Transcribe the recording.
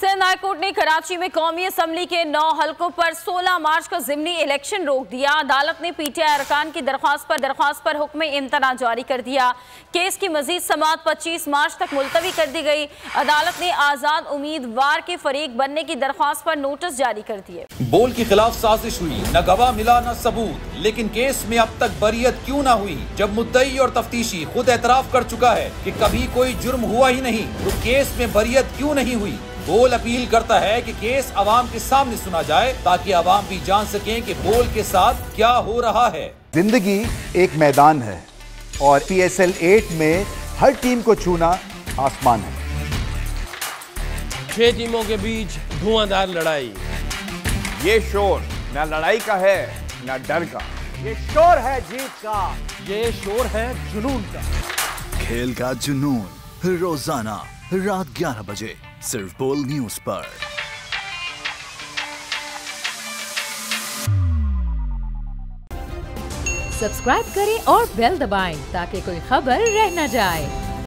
Sindh high court ने कराची में कौमी असम्बली के 9 हलकों पर 16 मार्च का ज़िमनी इलेक्शन रोक दिया। अदालत ने पीटीआई अरकान की दरख्वास्त पर हुक्म इम्तना जारी कर दिया। केस की मजीद समाअत 25 मार्च तक मुलतवी कर दी गई। अदालत ने आज़ाद उम्मीदवार के फरीक बनने की दरख्वास्त पर नोटिस जारी कर दिए। बोल के खिलाफ साजिश हुई, न गवाह मिला न सबूत, लेकिन केस में अब तक बरियत क्यों न हुई? जब मुद्दई और तफ्तीशी खुद एतराफ कर चुका है कि कभी कोई जुर्म हुआ ही नहीं, तो केस में बरियत क्यों नहीं हुई? बोल अपील करता है कि केस अवाम के सामने सुना जाए ताकि अवाम भी जान सकें कि बोल के साथ क्या हो रहा है। जिंदगी एक मैदान है और PSL 8 में हर टीम को छूना आसमान है। 6 टीमों के बीच धुआंधार लड़ाई। ये शोर न लड़ाई का है न डर का, ये शोर है जीत का, ये शोर है जुनून का। खेल का जुनून रोजाना रात 11 बजे सिर्फ बोल न्यूज पर। सब्सक्राइब करें और बेल दबाएं ताकि कोई खबर रह न जाए।